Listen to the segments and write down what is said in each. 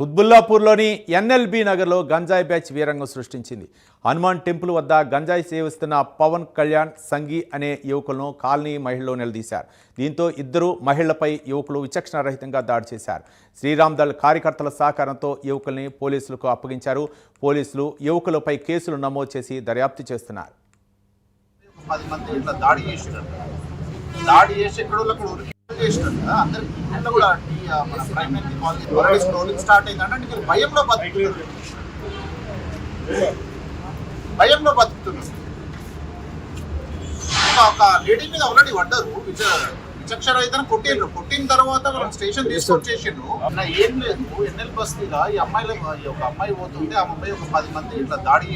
కుత్బుల్లాపూర్లోని ఎన్ఎల్బీ నగర్లో గంజాయి బ్యాచ్ వీరంగం సృష్టించింది. హనుమాన్ టెంపుల్ వద్ద గంజాయి సేవిస్తున్న పవన్ కళ్యాణ్, సంఘీ అనే యువకులను కాలనీ మహిళలు నిలదీశారు. దీంతో ఇద్దరు మహిళలపై యువకులు విచక్షణారహితంగా దాడి చేశారు. శ్రీరామ్ దళ్ కార్యకర్తల సహకారంతో యువకుల్ని పోలీసులకు అప్పగించారు. పోలీసులు యువకులపై కేసులు నమోదు చేసి దర్యాప్తు చేస్తున్నారు. 10 మంది ఇట్లా దాడి చేసి అందరికి కూడా మన ప్రైమరీ కాలేజ్ స్ట్రోలింగ్ స్టార్ట్ అయిందంటే మీరు భయంలో బతుకుతున్నారు. ఒక లేడీ మీద ఆల్రెడీ పడ్డారు, విచక్షణ కొట్టిన తర్వాత మనం స్టేషన్ తీసుకొచ్చేసిండ్రు. ఏం లేదు, ఎన్ఎల్ బస్తీగా ఈ ఒక అమ్మాయి పోతుంది, ఆ అమ్మాయి ఒక 10 మంది ఇట్లా దాడి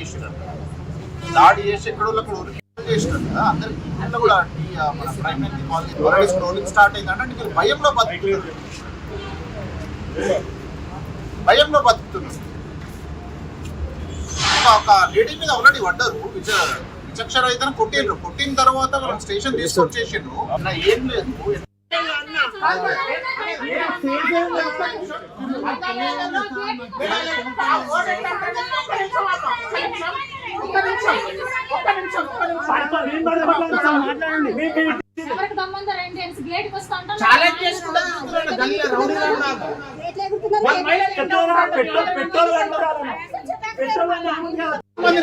చేసి ఎక్కడో అందరికి కూడా మన ప్రైమరీ కాలేజ్ స్ట్రోలింగ్ స్టార్ట్ అయిందంటే మీరు భయంలో బతుకుతున్నారు. ఒక లేడీ మీద ఆల్రెడీ పడ్డారు, విచక్షణ కొట్టిన తర్వాత మనం స్టేషన్ తీసుకొచ్చేసిండ్రు. ఏం లేదు,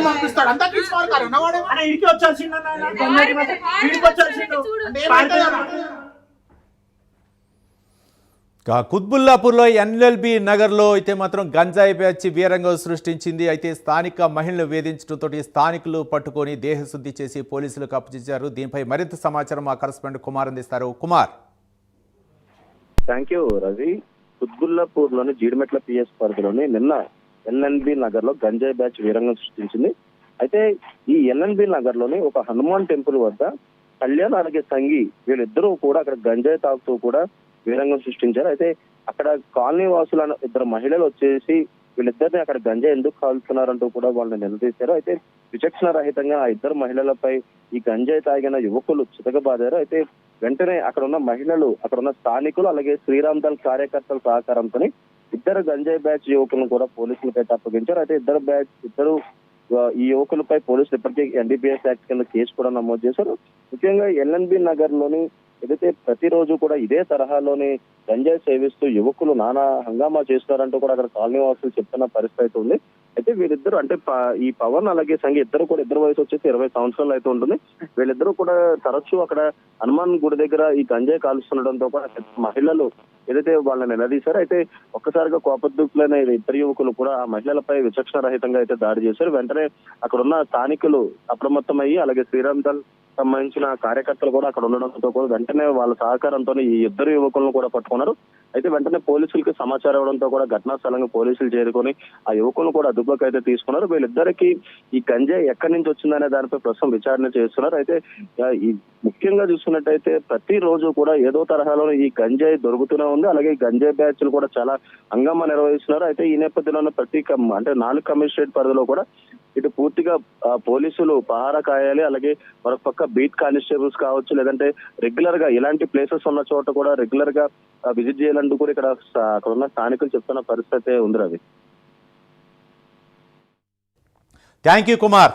పంపిస్తాడు అంతా కుత్బుల్లాపూర్లో ఎన్ఎల్బీ నగర్లో అయితే మాత్రం గంజాయి బ్యాచ్ వీరంగం సృష్టించింది. అయితే స్థానిక మహిళలు వేధించడంతో స్థానికులు పట్టుకొని దేహశుద్ధి చేసి పోలీసులకు అప్పగించారు. దీనిపై మరింత సమాచారం మా కరెస్పాండెంట్ కుమార్ అందిస్తారు. కుమార్. Thank you Ravi. కుత్బుల్లాపూర్లోని జీడిమెట్ల పిఎస్ పరిధిలోని నిన్న ఎన్ఎన్బి నగర్ లో గంజాయి బ్యాచ్ వీరంగం సృష్టించింది. అయితే ఈ ఎన్ఎన్బి నగర్ లోని ఒక హనుమాన్ టెంపుల్ వద్ద కళ్యాణ్ అలాగే సంఘీ వీళ్ళిద్దరూ కూడా అక్కడ గంజాయి తాగుతూ కూడా వీరంగం సృష్టించారు. అయితే అక్కడ కాలనీ వాసుల ఇద్దరు మహిళలు వచ్చేసి వీళ్ళిద్దరిని అక్కడ గంజాయి ఎందుకు కాల్చుతున్నారంటూ కూడా వాళ్ళని నిలదీశారు. అయితే విచక్షణ రహితంగా ఆ ఇద్దరు మహిళలపై ఈ గంజాయి తాగిన యువకులు చితకబాదారు. అయితే వెంటనే అక్కడ ఉన్న మహిళలు, అక్కడ ఉన్న స్థానికులు అలాగే శ్రీరామ్ దళ్ కార్యకర్తల సహకారంతో ఇద్దరు గంజాయి బ్యాచ్ యువకులను కూడా పోలీసులకైతే అప్పగించారు. అయితే ఇద్దరు ఈ యువకులపై పోలీసులు ఇప్పటికే ఎన్డీపీఎస్ యాక్ట్ కింద కేసు కూడా నమోదు చేశారు. ముఖ్యంగా ఎల్ఎన్బి నగర్ లోని ఏదైతే ప్రతిరోజు కూడా ఇదే తరహాలోని గంజాయి సేవిస్తూ యువకులు నానా హంగామా చేస్తున్నారంటూ కూడా అక్కడ కాలనీ వాసులు చెప్తున్న పరిస్థితి ఉంది. అయితే వీళ్ళిద్దరు అంటే ఈ పవన్ అలాగే సంఘీ ఇద్దరు వయసు వచ్చేసి 20 సంవత్సరాలు అయితే ఉంటుంది. వీళ్ళిద్దరూ కూడా తరచూ అక్కడ హనుమాన్ గుడి దగ్గర ఈ గంజాయి కాలుస్తుండడంతో కూడా మహిళలు ఏదైతే వాళ్ళని నిలదీశారో అయితే ఒక్కసారిగా కోపద్దుకులైన ఇద్దరు యువకులు కూడా ఆ మహిళలపై విచక్షణ రహితంగా అయితే దాడి చేశారు. వెంటనే అక్కడ ఉన్న స్థానికులు అప్రమత్తమయ్యి అలాగే శ్రీరామ్ దళ్ సంబంధించిన కార్యకర్తలు కూడా అక్కడ ఉండడంతో కూడా వెంటనే వాళ్ళ సహకారంతో ఈ ఇద్దరు యువకులను కూడా పట్టుకున్నారు. అయితే వెంటనే పోలీసులకి సమాచారం ఇవ్వడంతో కూడా ఘటనా స్థలంగా పోలీసులు చేరుకొని ఆ యువకులను కూడా అదుపులోకి అయితే తీసుకున్నారు. వీళ్ళిద్దరికి ఈ గంజాయి ఎక్కడి నుంచి వచ్చిందనే దానిపై ప్రస్తుతం విచారణ చేస్తున్నారు. అయితే ఈ ముఖ్యంగా చూసుకున్నట్టయితే ప్రతిరోజు కూడా ఏదో తరహాలో ఈ గంజాయి దొరుకుతూనే ఉంది. అలాగే గంజాయి బ్యాచ్లు కూడా చాలా హంగామా నిర్వహిస్తున్నారు. అయితే ఈ నేపథ్యంలో అంటే 4 కమిషనరేట్ పరిధిలో కూడా ఇటు పూర్తిగా పోలీసులు పహారా కాయాలి. అలాగే మరొక పక్క బీట్ కానిస్టేబుల్స్ కావచ్చు, లేదంటే రెగ్యులర్ గా ఇలాంటి ప్లేసెస్ ఉన్న చోట కూడా రెగ్యులర్ గా విజిట్ చేయాలంటూ కూడా అక్కడ ఉన్న స్థానికులు చెప్తున్న పరిస్థితి ఉంది రవి. Thank you Kumar.